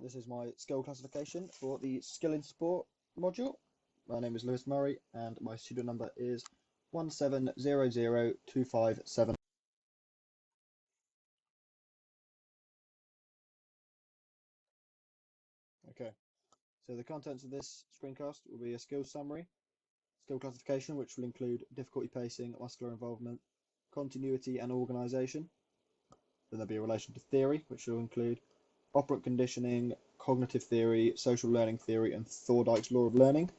This is my skill classification for the Skill in Sport module. My name is Lewis Murray and my pseudo number is 1700257. Okay, so the contents of this screencast will be a skill summary, skill classification, which will include difficulty pacing, muscular involvement, continuity and organisation. Then there'll be a relation to theory, which will include operant conditioning, cognitive theory, social learning theory, and Thorndike's law of learning.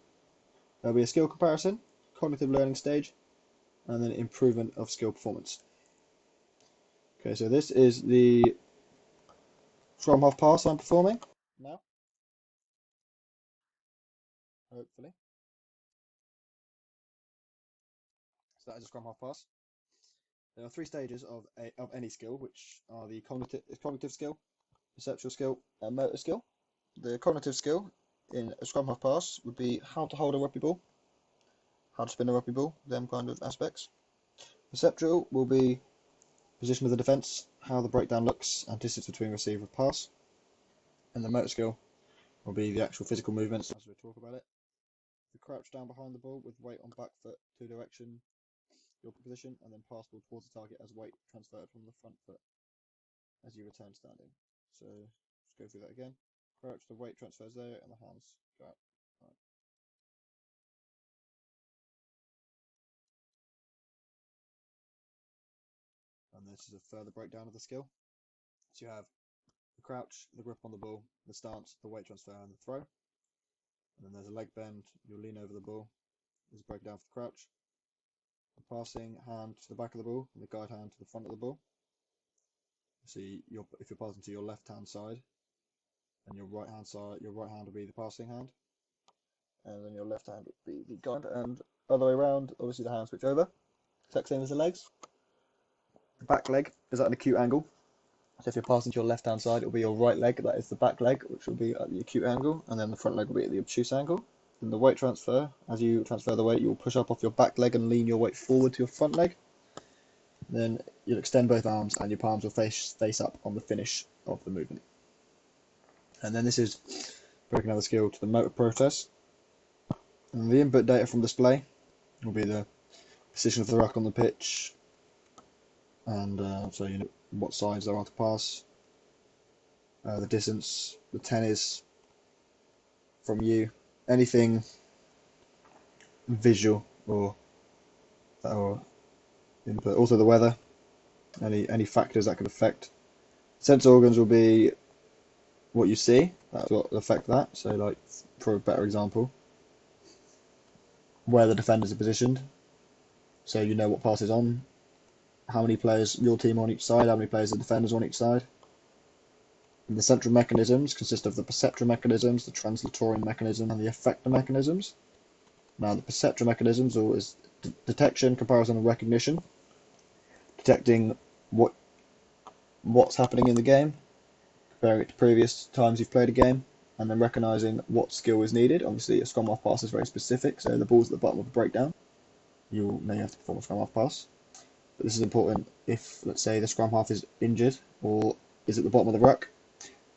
There'll be a skill comparison, cognitive learning stage, and then improvement of skill performance. Okay, so this is the scrum half pass I'm performing now, hopefully. So that is a scrum half pass. There are three stages of any skill, which are the cognitive skill, perceptual skill, and motor skill. The cognitive skill in a scrum half pass would be how to hold a rugby ball, how to spin a rugby ball, them kind of aspects. Perceptual will be position of the defence, how the breakdown looks, and distance between receiver and pass. And the motor skill will be the actual physical movements as we talk about it. The crouch down behind the ball with weight on back foot to direction your position, and then pass ball towards the target as weight transferred from the front foot as you return standing. So just go through that again. Crouch, the weight transfers there, and the hands go out. Right. And this is a further breakdown of the skill. So you have the crouch, the grip on the ball, the stance, the weight transfer, and the throw. And then there's a leg bend, you'll lean over the ball. There's a breakdown for the crouch. The passing hand to the back of the ball, and the guide hand to the front of the ball. So if you're passing to your left hand side, and your right hand will be the passing hand, and then your left hand would be the guide, and other way around, obviously the hands switch over. Exact same as the legs. The back leg is at an acute angle. So if you're passing to your left hand side, it will be your right leg, that is the back leg, which will be at the acute angle, and then the front leg will be at the obtuse angle. And the weight transfer, as you transfer the weight, you'll push up off your back leg and lean your weight forward to your front leg. Then you'll extend both arms and your palms will face up on the finish of the movement. And then this is breaking down the skill to the motor process. And the input data from display will be the position of the ruck on the pitch, and so you know what sides there are to pass, the distance, the 10 is from you, anything visual or input. Also the weather, any factors that could affect. Sense organs will be what you see, that's what will affect that. So like, for a better example, where the defenders are positioned, so you know what pass is on, how many players your team on each side, how many players the defenders on each side. And the central mechanisms consist of the perceptual mechanisms, the translatory mechanism, and the effector mechanisms. Now the perceptual mechanisms is detection, comparison, and recognition, detecting what's happening in the game, comparing it to previous times you've played a game, and then recognising what skill is needed. Obviously a scrum half pass is very specific, so the ball's at the bottom of the breakdown, you may have to perform a scrum half pass. But this is important if, let's say, the scrum half is injured or is at the bottom of the ruck,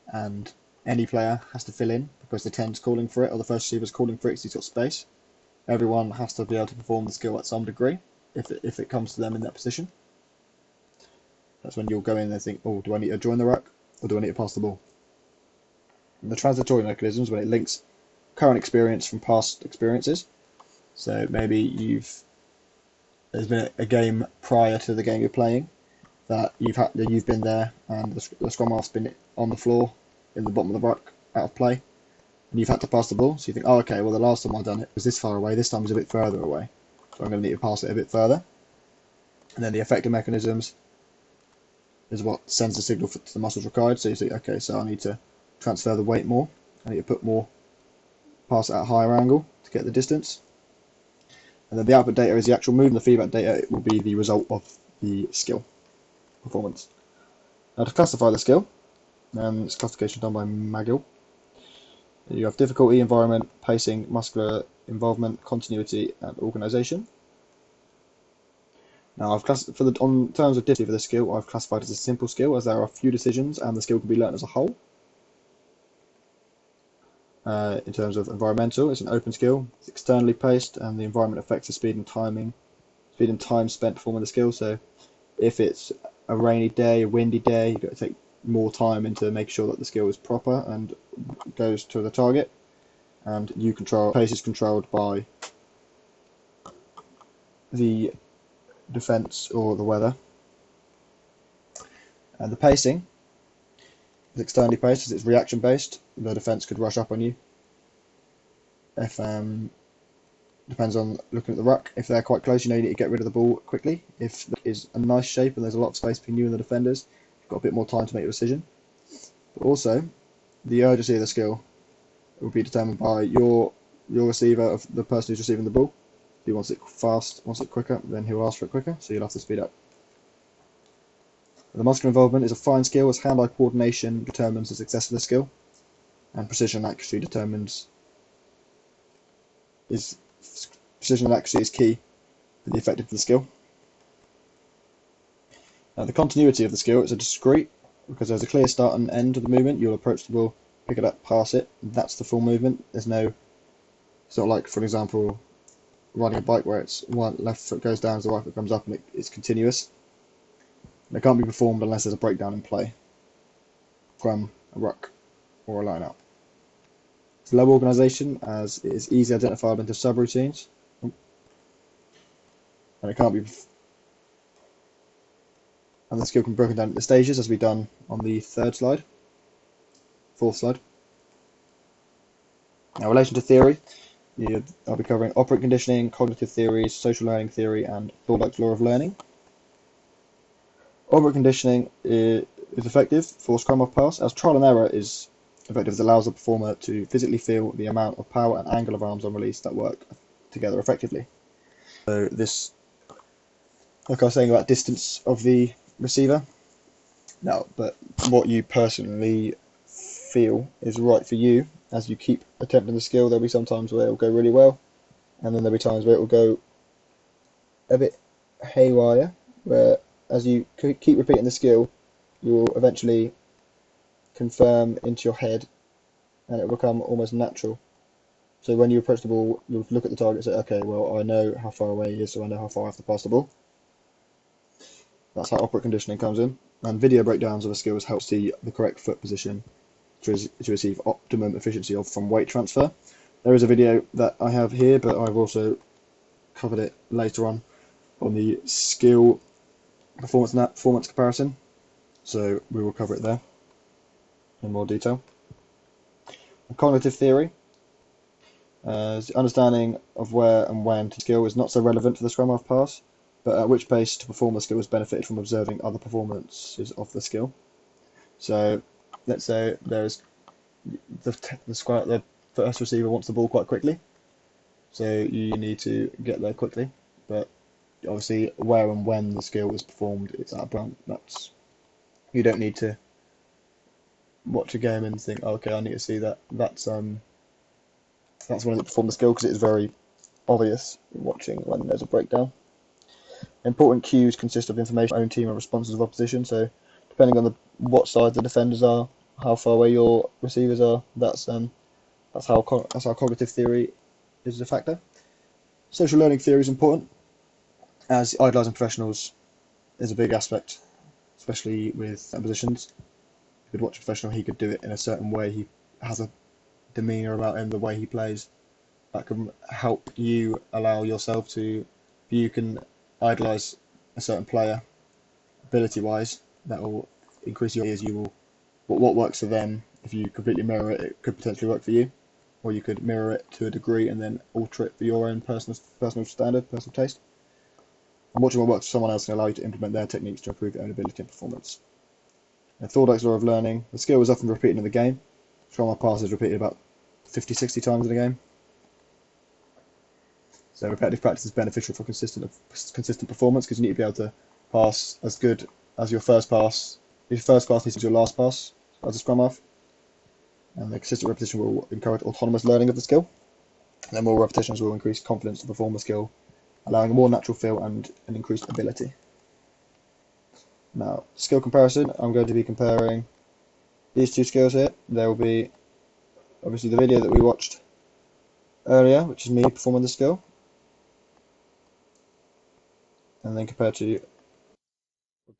and any player has to fill in because the 10's calling for it or the first receiver's calling for it because he's got space. Everyone has to be able to perform the skill at some degree if it comes to them in that position. That's when you'll go in and think, oh, do I need to join the ruck or do I need to pass the ball? And the transitory mechanisms, when it links current experience from past experiences. So maybe there's been a game prior to the game you're playing that you've been there, and the scrum half's been on the floor in the bottom of the ruck out of play, and you've had to pass the ball. So you think, oh, okay, well the last time I done it was this far away. This time it's a bit further away, so I'm going to need to pass it a bit further. And then the effector mechanisms is what sends the signal to the muscles required. So you think, okay, so I need to transfer the weight more. I need to put more, pass it at a higher angle to get the distance. And then the output data is the actual move, and the feedback data will be the result of the skill performance. Now to classify the skill, it's classification done by McGill. You have difficulty, environment, pacing, muscular involvement, continuity, and organisation. Now on terms of difficulty for the skill, I've classified as a simple skill, as there are few decisions and the skill can be learnt as a whole. in terms of environmental. It's an open skill. It's externally paced, and the environment affects the speed and time spent performing the skill. So if it's a rainy day, a windy day, you've got to take more time into making sure that the skill is proper and goes to the target. And pace is controlled by the defense or the weather. And the pacing is externally paced, as it's reaction based. The defense could rush up on you. If depends on looking at the ruck. If they're quite close, you know you need to get rid of the ball quickly. If it is a nice shape and there's a lot of space between you and the defenders, you've got a bit more time to make your decision. But also, the urgency of the skill will be determined by your receiver, of the person who's receiving the ball. If he wants it fast, wants it quicker, then he'll ask for it quicker, so you'll have to speed up. The muscular involvement is a fine skill, as hand-eye coordination determines the success of the skill, and precision and accuracy is key for the effectiveness of the skill. Now, the continuity of the skill is a discrete, because there's a clear start and end of the movement. You'll approach the ball, pick it up, pass it. That's the full movement. It's not like, for example, riding a bike where it's one left foot goes down as the right foot comes up and it's continuous. And it can't be performed unless there's a breakdown in play from a ruck or a line-out. It's low organisation, as it is easily identifiable into subroutines, and it can't be. And the skill can be broken down into stages, as we've done on the fourth slide. Now, in relation to theory, I'll be covering operant conditioning, cognitive theories, social learning theory, and Thorndike's law of learning. Operant conditioning is effective for scrum-off pass, as trial and error is effective, as it allows the performer to physically feel the amount of power and angle of arms on release that work together effectively. So this, like I was saying about distance of the receiver. No, but what you personally feel is right for you, as you keep attempting the skill, there'll be some times where it will go really well, and then there'll be times where it will go a bit haywire, where as you keep repeating the skill, you will eventually confirm into your head, and it will become almost natural. So when you approach the ball, you'll look at the target and say, okay, well, I know how far away he is, so I know how far I have to pass the ball. That's how operant conditioning comes in. And video breakdowns of the skills help see the correct foot position to receive optimum efficiency from weight transfer. There is a video that I have here, but I've also covered it later on the skill performance comparison, so we will cover it there in more detail. Cognitive theory, the understanding of where and when to skill is not so relevant for the scrum-half pass, but at which pace to perform the skill is benefited from observing other performances of the skill. So let's say there's the first receiver wants the ball quite quickly, so you need to get there quickly, but obviously where and when the skill is performed, it's at a point. You don't need to watch a game and think, oh, okay, I need to see that. That's when they perform the skill, because it's very obvious watching when there's a breakdown. Important cues consist of information, own team, and responses of opposition. So depending on what side the defenders are, how far away your receivers are, that's how cognitive theory is a factor. Social learning theory is important, as idolising professionals is a big aspect, especially with positions. You could watch a professional, he could do it in a certain way, he has a demeanour about him, the way he plays. That can help you allow yourself to, if you can idolise a certain player, ability-wise, that will increase your ears. What works for them, if you completely mirror it, it could potentially work for you. Or you could mirror it to a degree and then alter it for your own personal standard, personal taste. And watching what works for someone else can allow you to implement their techniques to improve your own ability and performance. And Thorndike's law of learning, the skill is often repeated in the game. Scrum-half pass is repeated about 50-60 times in a game. So repetitive practice is beneficial for consistent performance, because you need to be able to pass as good as your first pass. Your first pass needs to be your last pass as a scrum-half. And the consistent repetition will encourage autonomous learning of the skill. And then more repetitions will increase confidence to perform the skill, allowing a more natural feel and an increased ability. Now, skill comparison, I'm going to be comparing these two skills here. There will be obviously the video that we watched earlier, which is me performing the skill, and then compared to the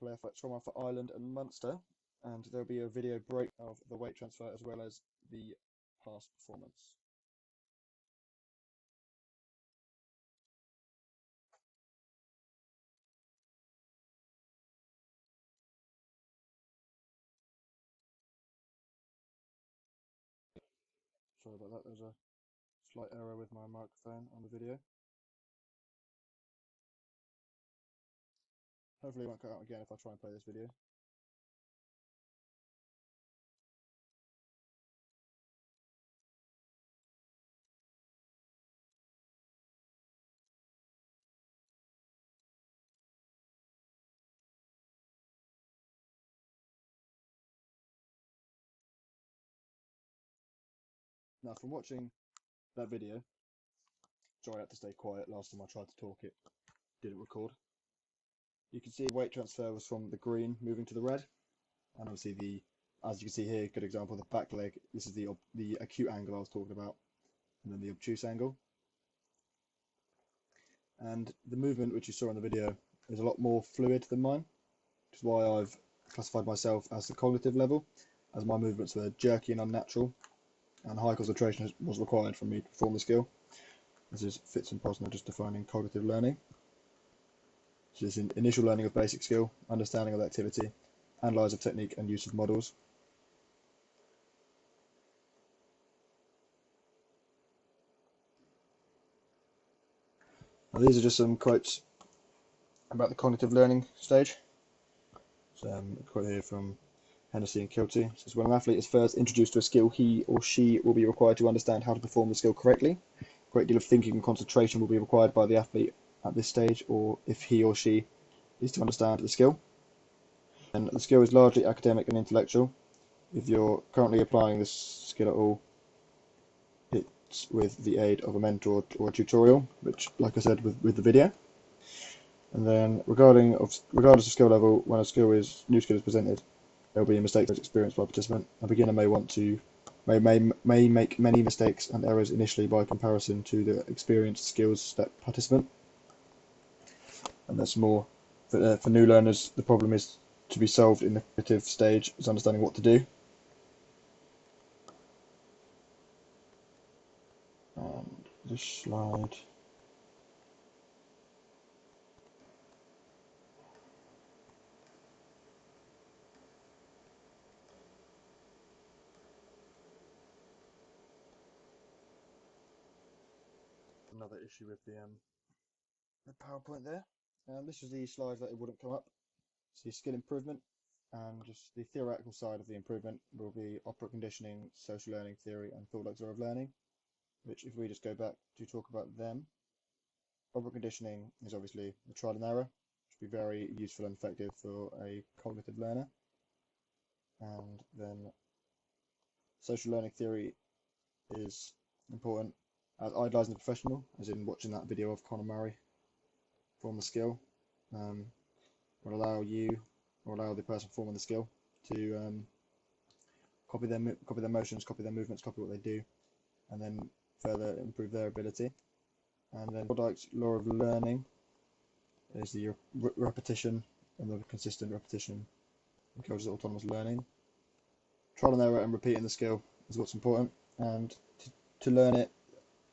player for Ireland and Munster, and there'll be a video break of the weight transfer as well as the pass performance. Sorry about that, there's a slight error with my microphone on the video. Hopefully it won't cut out again if I try and play this video. Now from watching that video, sorry I had to stay quiet, last time I tried to talk it didn't record. You can see weight transfer was from the green moving to the red, and obviously as you can see here, good example, the back leg, this is the acute angle I was talking about, and then the obtuse angle. And the movement which you saw in the video is a lot more fluid than mine, which is why I've classified myself as the cognitive level, as my movements were jerky and unnatural, and high concentration was required from me to perform the skill. This is Fitz and Posner just defining cognitive learning. So this is initial learning of basic skill, understanding of the activity, analyse of technique and use of models. Now these are just some quotes about the cognitive learning stage. So a quote here from Hennessy and Kilty. It says, when an athlete is first introduced to a skill, he or she will be required to understand how to perform the skill correctly. A great deal of thinking and concentration will be required by the athlete at this stage, or if he or she is to understand the skill. And the skill is largely academic and intellectual. If you're currently applying this skill at all, it's with the aid of a mentor or a tutorial, which, like I said, with the video. And then, regardless of skill level, when a new skill is presented, there will be a mistake that's experienced by a participant. A beginner may make many mistakes and errors initially by comparison to the experienced skills that participant. And that's more for new learners. The problem is to be solved in the creative stage is understanding what to do. And this slide. Another issue with the PowerPoint there. This is the slide that it wouldn't come up. So skill improvement, and just the theoretical side of the improvement will be operant conditioning, social learning theory, and thought like of learning, which if we just go back to talk about them, operant conditioning is obviously the trial and error, which will be very useful and effective for a cognitive learner. And then social learning theory is important as idolising the professional, as in watching that video of Conor Murray perform the skill. Will allow you, or allow the person performing the skill to copy their motions, copy their movements, copy what they do, and then further improve their ability. And then Thorndike's law of learning is the repetition, and the consistent repetition encourages autonomous learning. Trial and error and repeating the skill is what's important, and to learn it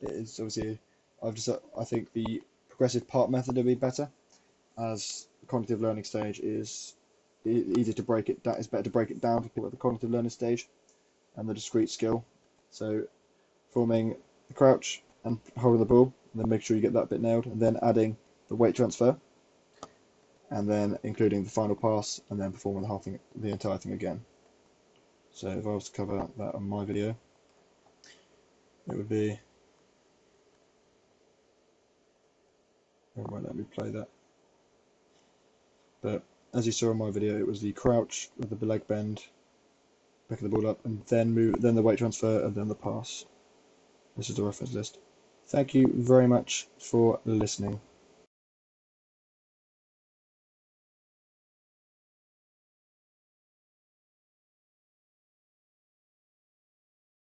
is obviously I think the progressive part method will be better, as the cognitive learning stage is easier to break it down. It's better to break it down for people at the cognitive learning stage and the discrete skill. So forming the crouch and holding the ball, and then make sure you get that bit nailed, and then adding the weight transfer, and then including the final pass, and then performing the entire thing again. So if I was to cover that on my video, it would be, it won't let me play that. But as you saw in my video, it was the crouch with the leg bend, picking the ball up, and then the weight transfer, and then the pass. This is the reference list. Thank you very much for listening.